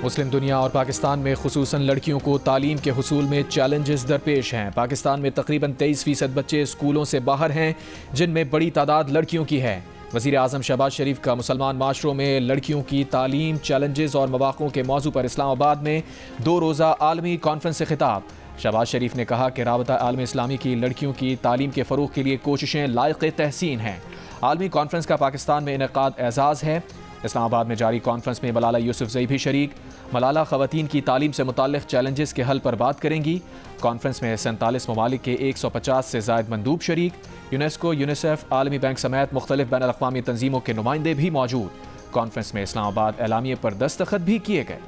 मुस्लिम दुनिया और पाकिस्तान में खुसूसन लड़कियों को तालीम के हुसूल में चैलेंजेस दरपेश हैं। पाकिस्तान में तकरीबन 23% बच्चे स्कूलों से बाहर हैं, जिनमें बड़ी तादाद लड़कियों की है। वज़ीर आज़म शहबाज शरीफ का मुसलमान माशरों में लड़कियों की तालीम, चैलेंजेस और मौक़ों के मौजू पर इस्लामाबाद में 2 रोज़ा आलमी कॉन्फ्रेंस से खिताब। शहबाज शरीफ ने कहा कि राबता आलम इस्लामी की लड़कियों की तालीम के फ़रोग़ के लिए कोशिशें लायक़ तहसीन हैं। आलमी कॉन्फ्रेंस का पाकिस्तान में इनेकाद एजाज़ है। इस्लामाबाद में जारी कॉन्फ्रेंस में मलाला यूसुफजई भी शरीक। मलाला ख़वातीन की तालीम से मुताल्लिक़ चैलेंजेस के हल पर बात करेंगी। कॉन्फ्रेंस में 47 ममालिक के 150 से ज़ायद मंदूब शरीक। यूनेस्को, यूनिसेफ, आलमी बैंक समेत मुख्तलिफ बैन अल-अक़वामी तंजीमों के नुमाइंदे भी मौजूद। कॉन्फ्रेंस में इस्लामाबाद एलामिये पर दस्तखत भी किए गए।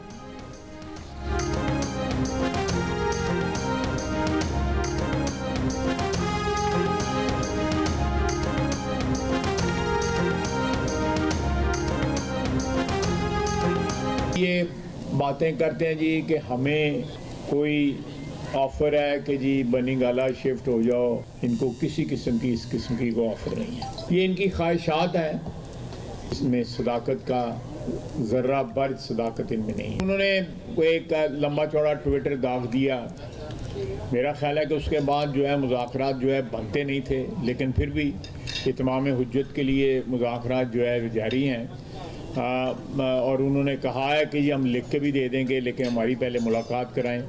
ये बातें करते हैं जी कि हमें कोई ऑफ़र है कि जी बनी गाला शिफ्ट हो जाओ। इनको किसी किस्म की इस किस्म की कोई ऑफ़र नहीं है। ये इनकी ख्वाहिशात हैं, इसमें सदाकत का ज़र्रा भर सदाकत इनमें नहीं है। उन्होंने कोई एक लंबा चौड़ा ट्विटर दाग दिया। मेरा ख्याल है कि उसके बाद जो है मुज़ाकरात जो है बनते नहीं थे, लेकिन फिर भी इत्माम हुज्जत के लिए मुज़ाकरात जो है जारी हैं। और उन्होंने कहा है कि ये हम लिख के भी दे देंगे, लेकिन हमारी पहले मुलाकात कराएं।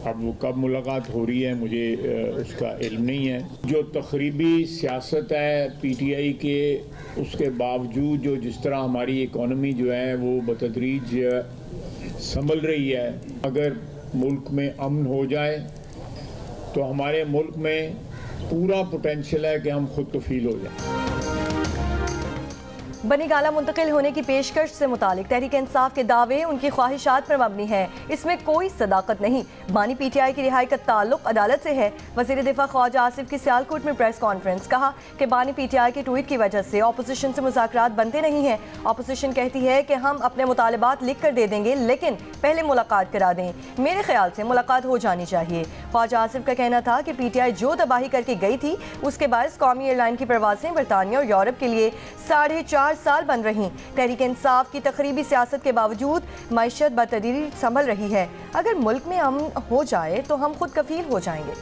अब वो कब मुलाकात हो रही है मुझे उसका इल्म नहीं है। जो तखरीबी सियासत है PTI के, उसके बावजूद जो जिस तरह हमारी इकॉनमी जो है वो बतदरीज संभल रही है, अगर मुल्क में अमन हो जाए तो हमारे मुल्क में पूरा पोटेंशियल है कि हम खुद कफील हो जाएं। बनी गाला मुंतकिल होने की पेशकश से मुतालिक तहरीक इंसाफ के दावे उनकी ख्वाहिशात पर मबनी है। इसमें कोई सदाकत नहीं। बानी PTI की रिहाई का ताल्लुक अदालत से है। वज़ीर दिफा ख्वाजा आसिफ की सियालकोट में प्रेस कॉन्फ्रेंस। कहा कि बानी PTI के ट्वीट की वजह से अपोजिशन से मुज़ाकरात बनते नहीं हैं। अपोजिशन कहती है कि हम अपने मुतालबात लिख कर दे देंगे, लेकिन पहले मुलाकात करा दें। मेरे ख्याल से मुलाकात हो जानी चाहिए। ख्वाजा आसिफ का कहना था कि PTI जो तबाही करके गई थी, उसके बायस कौमी एयरलाइन की परवाजें बरतानिया और यूरोप के लिए 4.5 साल बन रही। तहरीक इंसाफ की तकरीबी सियासत के बावजूद मईशत बतदरीज संभल रही है। अगर मुल्क में अमन हो जाए तो हम खुद कफील हो जाएंगे।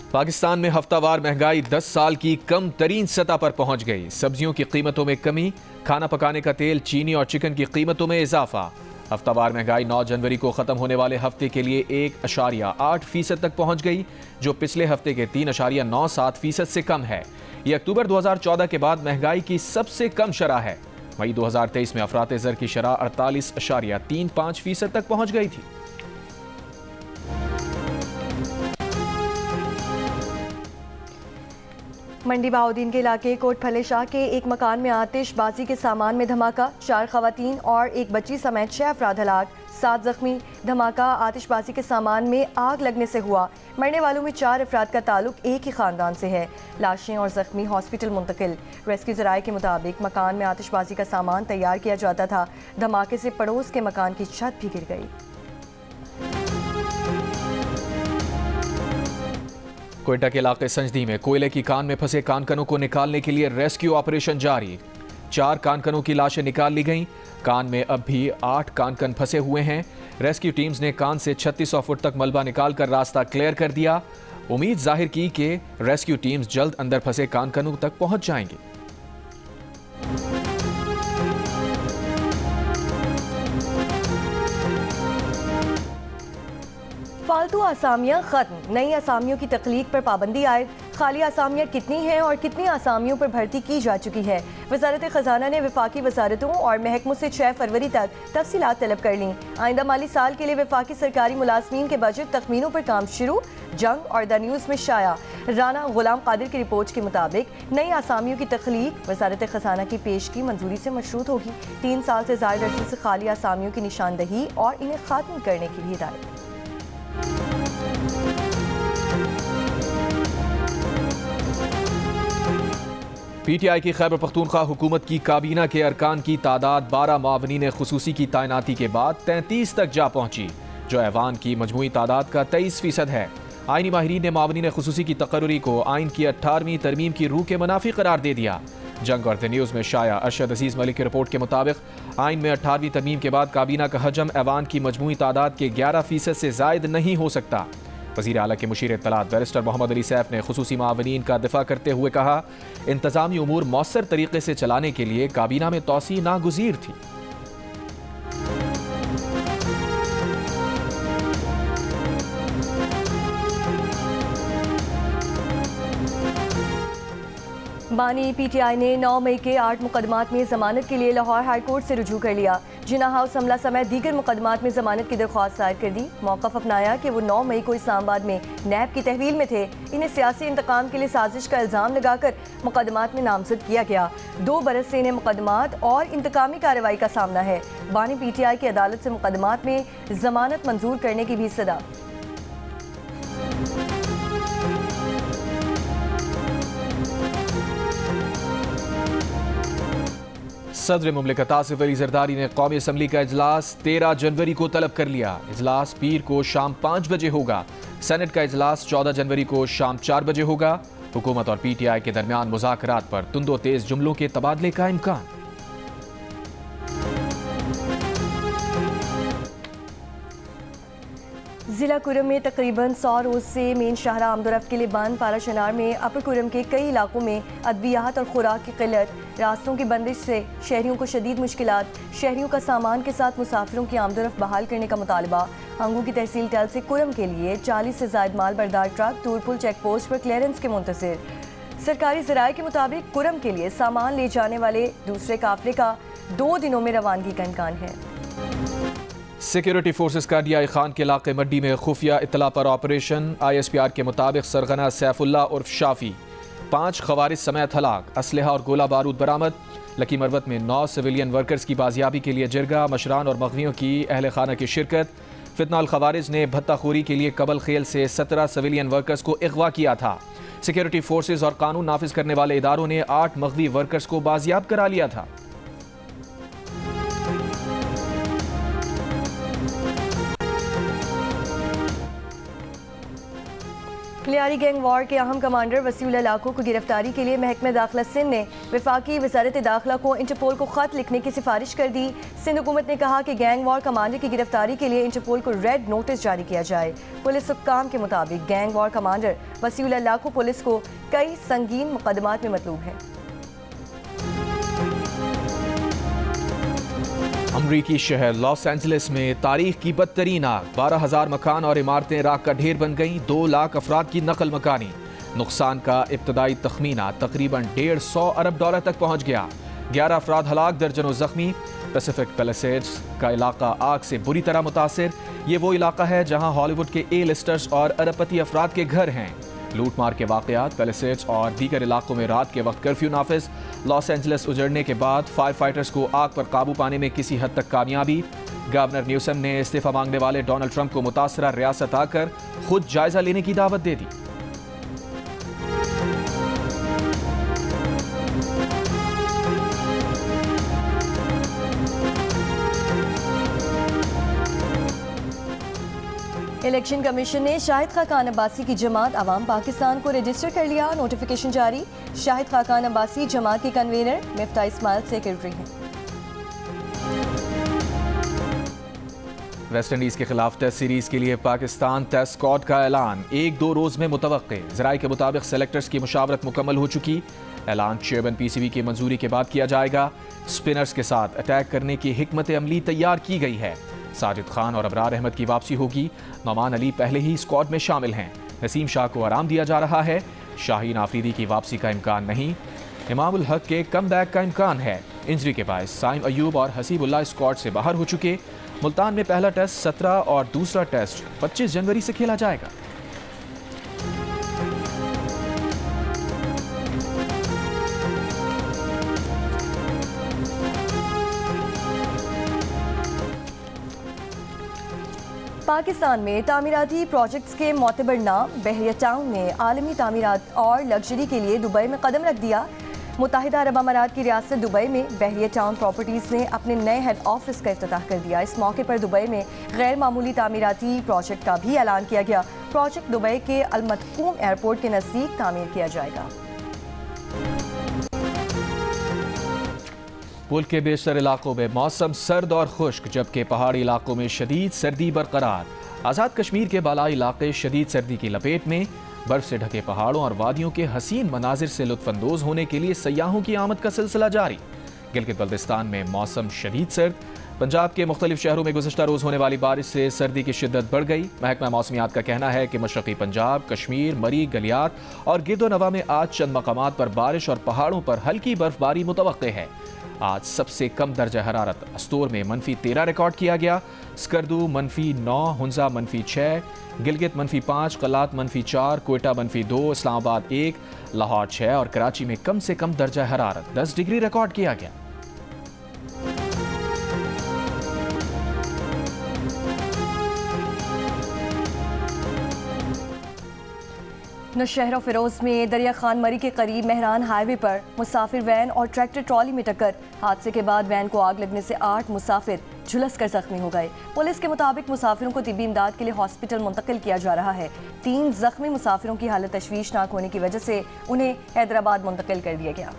पाकिस्तान में हफ्तावार महंगाई 10 साल की कम तरीन सतह पर पहुंच गई। सब्जियों की कीमतों में कमी, खाना पकाने का तेल, चीनी और चिकन की कीमतों में इजाफा। हफ्तावार महंगाई 9 जनवरी को ख़त्म होने वाले हफ्ते के लिए 1.8% तक पहुंच गई, जो पिछले हफ्ते के 3.97% से कम है। ये अक्टूबर 2014 के बाद महंगाई की सबसे कम शरह है। मई 2023 में अफराते ज़र की शरह 48.35% तक पहुंच गई थी। मंडी बहाउद्दीन के इलाके कोट फले शाह के एक मकान में आतिशबाजी के सामान में धमाका, 4 खवातीन और एक बच्ची समेत 6 अफराद हलाक, 7 जख्मी। धमाका आतिशबाजी के सामान में आग लगने से हुआ। मरने वालों में 4 अफराद का ताल्लुक एक ही खानदान से है। लाशें और जख्मी हॉस्पिटल मुंतकिल। रेस्क्यू ज़राए के मुताबिक मकान में आतिशबाजी का सामान तैयार किया जाता था। धमाके से पड़ोस के मकान की छत भी गिर गई। कोयटा के इलाके संजदी में कोयले की कान में फंसे कानकनों को निकालने के लिए रेस्क्यू ऑपरेशन जारी। 4 कानकनों की लाशें निकाल ली गईं। कान में अब भी 8 कानकन फंसे हुए हैं। रेस्क्यू टीम्स ने कान से 3600 फुट तक मलबा निकालकर रास्ता क्लियर कर दिया। उम्मीद जाहिर की कि रेस्क्यू टीम्स जल्द अंदर फंसे कानकनों तक पहुंच जाएंगे। फालतू आसामियाँ खत्म, नई आसामियों की तख्लीक पर पाबंदी आयद। खाली आसामियाँ कितनी हैं और कितनी आसामियों पर भर्ती की जा चुकी है। वजारत ख़जाना ने वफाकी वजारतों और महकमों से 6 फरवरी तक तफसीलात तलब कर लीं। आइंदा माली साल के लिए वफाकी सरकारी मुलाजमीन के बजट तखमीनों पर काम शुरू। जंग और द न्यूज़ में शाया। राना गुलाम कादिर की रिपोर्ट के मुताबिक नई आसामियों की तख्लीक वजारत ख़जाना की पेश की मंजूरी से मशरूत होगी। 3 साल से ज़ायद अरसे से खाली आसामियों की निशानदही और इन्हें ख़त्म करने की भी हिदायत। PTI की खैबर पख्तूनख्वा हुकूमत की काबीना के अरकान की तादाद 12 मावनीन खुसूसी की तैनाती के बाद 33 तक जा पहुंची। जो ऐवान की मजमूई तादाद का 23% है। आईनी माहिरीन ने मावनीन खुसूसी की तकर्रुरी को आइन की 18वीं तरमीम की रूह के मुनाफी करार दे दिया। जंग और द न्यूज़ में शाया अरशद अजीज मलिक की रिपोर्ट के मुताबिक आइन में 18वीं तरमीम के बाद काबीना का हजम ऐवान की मजमूई तादाद के 11% से जायद नहीं हो सकता। वज़ीर आला के मुशीर इत्तलात बैरिस्टर मोहम्मद अली सैफ ने खुसूसी मावनीन का दिफा करते हुए कहा, इंतजामी उमूर मौसर तरीके से चलाने के लिए काबीना में तौसी नागुज़ीर थी। बानी पीटीआई ने 9 मई के 8 मुकदमात में जमानत के लिए लाहौर हाई कोर्ट से रुजू कर लिया। जिन्ना हाउस हमला समेत दीगर मुकदमात में जमानत की दरख्वास्त दायर कर दी। मौक़िफ़ अपनाया कि वो 9 मई को इस्लामाबाद में नैब की तहवील में थे। इन्हें सियासी इंतकाम के लिए साजिश का इल्ज़ाम लगाकर मुकदमात में नामजद किया गया। 2 बरस से इन्हें मुकदमात और इंतकामी कार्रवाई का सामना है। बानी पीटीआई की अदालत से मुकदमात में जमानत मंजूर करने की भी सदा। सदर मुमलिकत आसिफ अली जरदारी ने कौमी असम्बली का इजलास 13 जनवरी को तलब कर लिया। इजलास पीर को शाम 5 बजे होगा। सेनेट का इजलास 14 जनवरी को शाम 4 बजे होगा। हुकूमत और पीटीआई के दरमियान मुज़ाकरात पर तुंदो तेज जुमलों के तबादले का इम्कान। जिला कुरम में तकरीबन 100 रोज से मेन शाहरा आमदोरफ्त के लिए बंद। पारा शनार में अपर कुरम के कई इलाकों में अद्वियात और खुराक की किल्लत, रास्तों की बंदिश से शहरियों को शदीद मुश्किलात। शहरियों का सामान के साथ मुसाफिरों की आमदोरफ्त बहाल करने का मुतालबा। हंगू की तहसील टल से कुरम के लिए 40 से ज़ायद माल बरदार ट्रक टूरपुल चेक पोस्ट पर क्लियरेंस के मुंतज़िर। सरकारी ज़राए के मुताबिक कुरम के लिए सामान ले जाने वाले दूसरे काफिले का 2 दिनों में रवानगी का इम्कान है। सिक्योरिटी फोर्सेस का डीआई खान के इलाके मड्डी में खुफिया इत्तला पर ऑपरेशन। ISPR के मुताबिक सरगना सैफुल्ला उर्फ शाफी 5 खवारिज समेत हलाक। असलहा और गोला बारूद बरामद। लकी मरवत में 9 सिविलियन वर्कर्स की बाजियाबी के लिए जिरगा, मशरान और मगवियों की अहल खाना की शिरकत। फितना अल खवारिज ने भत्ताखोरी के लिए कबल खेल से 17 सिविलियन वर्कर्स को अगवा किया था। सिक्योरिटी फोर्सेस और कानून नाफिज करने वाले इदारों ने 8 मगवी वर्कर्स को बाजियाब करा लिया था। लियारी गैंग वॉर के अहम कमांडर वसीउल्लाह लाखो को गिरफ्तारी के लिए महकमा दाखिला सिंध ने वफाकी वजारत दाखिला को इंटरपोल को खत लिखने की सिफारिश कर दी। सिंध हुकूमत ने कहा कि गैंग वॉर कमांडर की गिरफ्तारी के लिए इंटरपोल को रेड नोटिस जारी किया जाए। पुलिस हुक्काम के मुताबिक गैंग वॉर कमांडर वसीउल्लाह लाखो पुलिस को कई संगीन मुकदमात में मतलूब है। अमरीकी शहर लॉस एंजलिस में तारीख की बदतरीन आग। 12,000 मकान और इमारतें राख का ढेर बन गईं। 2 लाख अफराद की नकल मकानी। नुकसान का इब्तदाई तखमीना तकरीबन $150 अरब तक पहुंच गया। 11 अफराद हलाक, दर्जनों जख्मी। पैसिफिक पैलिसेड्स का इलाका आग से बुरी तरह मुतासिर। ये वो इलाका है जहां हॉलीवुड के A-लिस्टर्स और अरबपति अफराद के घर हैं। लूटमार के वाकयात, पैलिसेड्स और दीगर इलाकों में रात के वक्त कर्फ्यू नाफिज। लॉस एंजलिस उजड़ने के बाद फायर फाइटर्स को आग पर काबू पाने में किसी हद तक कामयाबी। गवर्नर न्यूसम ने इस्तीफा मांगने वाले डोनाल्ड ट्रंप को मुतासरा रियासत आकर खुद जायजा लेने की दावत दे दी। इलेक्शन कमीशन ने शाहिद खाकान अब्बासी की जमात अवाम पाकिस्तान को रजिस्टर कर लिया। नोटिफिकेशन जारी। शाहिद खाकान अब्बासी जमात के कन्वीनर, मिफ्ता इस्माइल सेक्रेटरी हैं। वेस्ट इंडीज के खिलाफ टेस्ट सीरीज के लिए पाकिस्तान टेस्ट स्क्वाड का ऐलान 1-2 रोज में मुतवक्के। ज़राए के मुताबिक सेलेक्टर्स की मुशावरत मुकम्मल हो चुकी। ऐलान चेयरमैन PCB की मंजूरी के बाद किया जाएगा। स्पिनर्स के साथ अटैक करने की हिकमत अमली तैयार की गई है। साजिद खान और अबरार अहमद की वापसी होगी। नौमान अली पहले ही स्क्वाड में शामिल हैं। नसीम शाह को आराम दिया जा रहा है। शाहीन आफरीदी की वापसी का इम्कान नहीं। इमाम उल हक के कम बैक का इम्कान है। इंजरी के बायस साइम अयूब और हसीबुल्लाह स्क्वाड से बाहर हो चुके। मुल्तान में पहला टेस्ट 17 और दूसरा टेस्ट 25 जनवरी से खेला जाएगा। पाकिस्तान में तामीराती प्रोजेक्ट्स के मोतबर नाम बहरिया टाउन ने आलमी तामीरात और लग्जरी के लिए दुबई में कदम रख दिया। मुत्तहिदा अरब अमारात की रियासत दुबई में बहरिया टाउन प्रॉपर्टीज़ ने अपने नए हेड ऑफिस का इफ्तिताह कर दिया। इस मौके पर दुबई में गैर मामूली तामीराती प्रोजेक्ट का भी ऐलान किया गया। प्रोजेक्ट दुबई के अलमतकूम एयरपोर्ट के नज़दीक तामीर किया जाएगा। मुल्क के बेशतर इलाकों में मौसम सर्द और खुश्क, जबकि पहाड़ी इलाकों में शदीद सर्दी बरकरार। आज़ाद कश्मीर के बालाई इलाके शदीद सर्दी की लपेट में। बर्फ से ढके पहाड़ों और वादियों के हसीन मनाजिर से लुत्फानंदोज होने के लिए सयाहों की आमद का सिलसिला जारी। गिलगित बल्तिस्तान में मौसम शदीद सर्द। पंजाब के मुख्तलिफ शहरों में गुज़श्ता रोज़ होने वाली बारिश से सर्दी की शिद्दत बढ़ गई। महकमा मौसमियात का कहना है कि मशरक़ी पंजाब, कश्मीर, मरी, गलियात और गिरदोनवा में आज चंद मकामात पर बारिश और पहाड़ों पर हल्की बर्फबारी मुतवक्के है। आज सबसे कम दर्जा हरारत अस्तोर में -13 रिकॉर्ड किया गया। स्कर्दू -9, हुंजा -6, गिलगित -5, कलात -4, कोयटा -2, इस्लामाबाद 1, लाहौर 6 और कराची में कम से कम दर्जा हरारत 10 डिग्री रिकॉर्ड किया गया। नौशहरा फिरोज में दरिया खान मरी के करीब मेहरान हाईवे पर मुसाफिर वैन और ट्रैक्टर ट्रॉली में टक्कर। हादसे के बाद वैन को आग लगने से 8 मुसाफिर झुलस कर जख्मी हो गए। पुलिस के मुताबिक मुसाफिरों को तिब्बी इमदाद के लिए हॉस्पिटल मुंतकिल किया जा रहा है। 3 जख्मी मुसाफिरों की हालत तशवीशनाक होने की वजह से उन्हें हैदराबाद मुंतकिल कर दिया गया।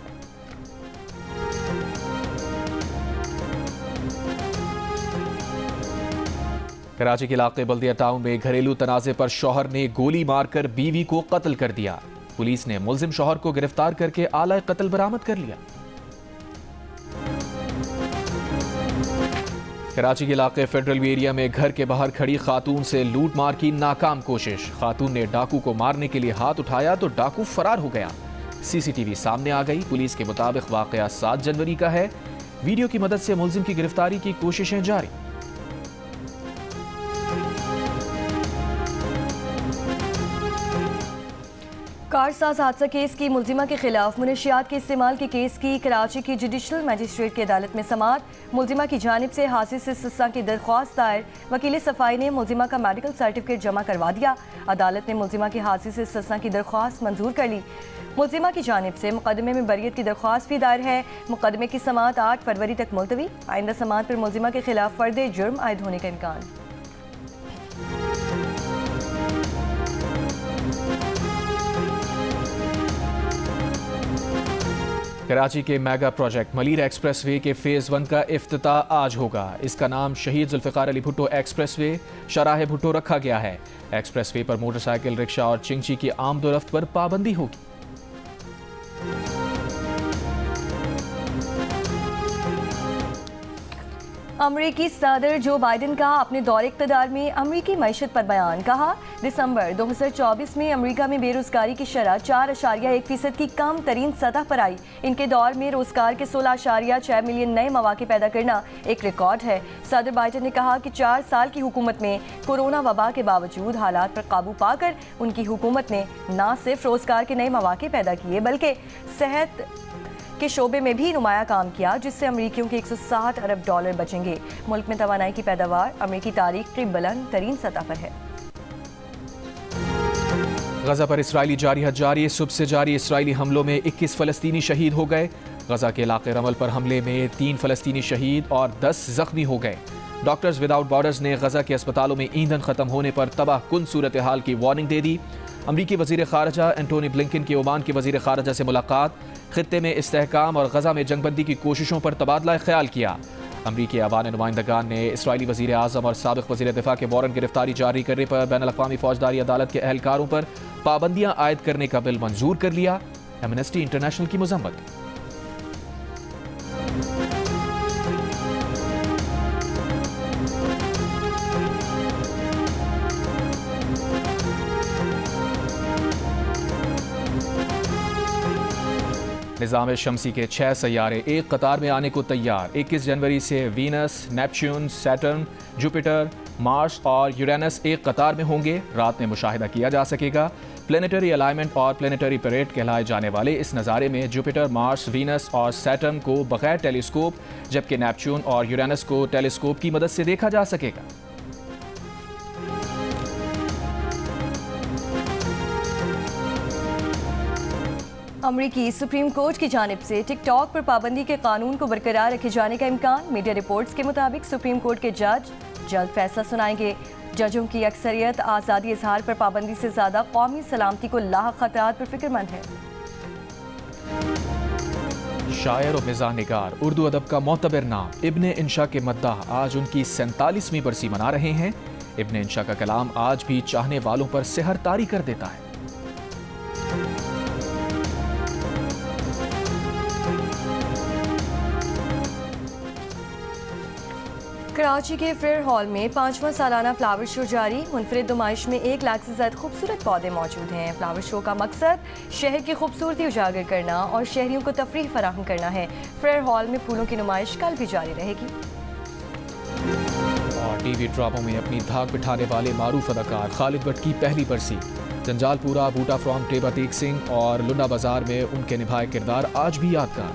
कराची के इलाके बल्दिया टाउन में घरेलू तनाज़े पर शौहर ने गोली मारकर बीवी को कत्ल कर दिया। पुलिस ने मुल्जिम शौहर को गिरफ्तार करके आला कत्ल बरामद कर लिया। कराची के इलाके फेडरल एरिया में घर के बाहर खड़ी खातून से लूट मार की नाकाम कोशिश। खातून ने डाकू को मारने के लिए हाथ उठाया तो डाकू फरार हो गया। सीसीटीवी सामने आ गई। पुलिस के मुताबिक वाकया 7 जनवरी का है। वीडियो की मदद से मुल्जिम की गिरफ्तारी की कोशिशें जारी। कारसाज हादसा केस की मुल्जिमा के खिलाफ मुनशियात के इस्तेमाल के केस की कराची की जुडिशल मजिस्ट्रेट की अदालत में समाअत। मुल्जिमा की जानिब से हासिल से इस्तिस्ना की दरख्वास्त दायर। वकील सफाई ने मुल्जिमा का मेडिकल सर्टिफिकेट जमा करवा दिया। अदालत ने मुल्जिमा की हासिल से इस्तिस्ना की दरख्वास्त मंजूर कर ली। मुल्जिमा की जानिब से मुकदमे में बरियत की दरख्वास्त भी दायर है। मुकदमे की समाअत 8 फरवरी तक मुलतवी। आइंदा समाअत पर मुल्जिमा के खिलाफ फर्द जुर्म आयद होने का इम्कान। कराची के मेगा प्रोजेक्ट मलीर एक्सप्रेसवे के फेज़ 1 का इफ्तिताह आज होगा। इसका नाम शहीद जुल्फ़िकार अली भुट्टो एक्सप्रेसवे शाहराह भुट्टो रखा गया है। एक्सप्रेसवे पर मोटरसाइकिल, रिक्शा और चिंची की आमदोरफ्त पर पाबंदी होगी। अमरीकी सदर जो बाइडन का अपने दौरे इक़्तिदार में अमरीकी मईशत पर बयान। कहा, दिसंबर 2024 में अमरीका में बेरोजगारी की शरह 4.1% की कम तरीन सतह पर आई। इनके दौर में रोजगार के 16.6 मिलियन नए मौके पैदा करना एक रिकॉर्ड है। सदर बाइडन ने कहा कि 4 साल की हुकूमत में कोरोना वबा के बावजूद हालात पर काबू पाकर उनकी हुकूमत ने न सिर्फ रोजगार के नए मौके पैदा किए बल्कि सेहत के शोबे में भी नुमाया काम किया, जिससे अमरीकियों के 160 अरब डॉलर बचेंगे। मुल्क में तवानाई की पैदावार अमरीकी तारीख की बुलंद तरीन सतह पर है। गजा पर इसराइली जारहत जारी। सुबह से जारी इसराइली हमलों में 21 फ़लस्तीनी शहीद हो गए। गजा के इलाके रमल पर हमले में 3 फ़लस्तीनी शहीद और 10 जख्मी हो गए। डॉक्टर्स विदाउट बॉर्डर्स ने गजा के अस्पतालों में ईंधन खत्म होने पर तबाह कुन सूरत हाल की वार्निंग दे दी। अमरीकी वज़ीर ख़ारजा एंटोनी ब्लिंकन की ओमान के वज़ीर ख़ारजा से मुलाकात। खित्ते में इस्तेहकाम और गजा में जंगबंदी की कोशिशों पर तबादला ख्याल किया। अमरीकी अवान नुमाइंदगान ने इसराइली वज़ीर आज़म और साबिक़ वज़ीर दिफ़ा के वारंट गिरफ्तारी जारी करने पर बैनुल-अक़वामी फ़ौजदारी अदालत के अहलकारों पर पाबंदियाँ आयद करने का बिल मंजूर कर लिया। एमनेस्टी इंटरनेशनल की मज़म्मत। निज़ाम शमसी के 6 सैयारे एक कतार में आने को तैयार। 21 जनवरी से Venus, Neptune, Saturn, Jupiter, Mars और यूरेनस एक कतार में होंगे। रात में मुशाहिदा किया जा सकेगा। प्लेनेटरी अलाइनमेंट और प्लेनेटरी परेड कहलाए जाने वाले इस नज़ारे में जुपिटर, मार्स, वीनस और सैटर्न को बगैर टेलीस्कोप, जबकि नेपच्यून और यूरेनस को टेलीस्कोप की मदद से देखा जा सकेगा। अमरीकी सुप्रीम कोर्ट की जानिब से टिकटॉक पर पाबंदी के कानून को बरकरार रखे जाने का इम्कान। मीडिया रिपोर्ट्स के मुताबिक सुप्रीम कोर्ट के जज जल्द फैसला सुनाएंगे। जजों की अक्सरियत आज़ादी इजहार पर पाबंदी से ज़्यादा कौमी सलामती को लाहक खतरात पर फिक्रमंद है। शायर और मिज़ाह निगार, उर्दू अदब का मोतबर नाम इब्ने इंशा के मद्दाह आज उनकी 47वीं बरसी मना रहे हैं। इब्ने इंशा का कलाम आज भी चाहने वालों पर सेहर तारी कर देता है। कराची के फेयर हॉल में 5वां सालाना फ्लावर शो जारी। मुनफरिद नुमाइश में 1 लाख से ज्यादा खूबसूरत पौधे मौजूद हैं। फ्लावर शो का मकसद शहर की खूबसूरती उजागर करना और शहरियों को तफरीह फराहम करना है। फेयर हॉल में फूलों की नुमाइश कल भी जारी रहेगी। और टीवी ड्रामों में अपनी धाक बिठाने वाले मारूफ अदाकार खालिद भट्ट की पहली बरसी। जंजालपुरा, बूटा फ्रॉम टेबा तेग सिंह और लुना बाजार में उनके निभाए किरदार आज भी यादगार।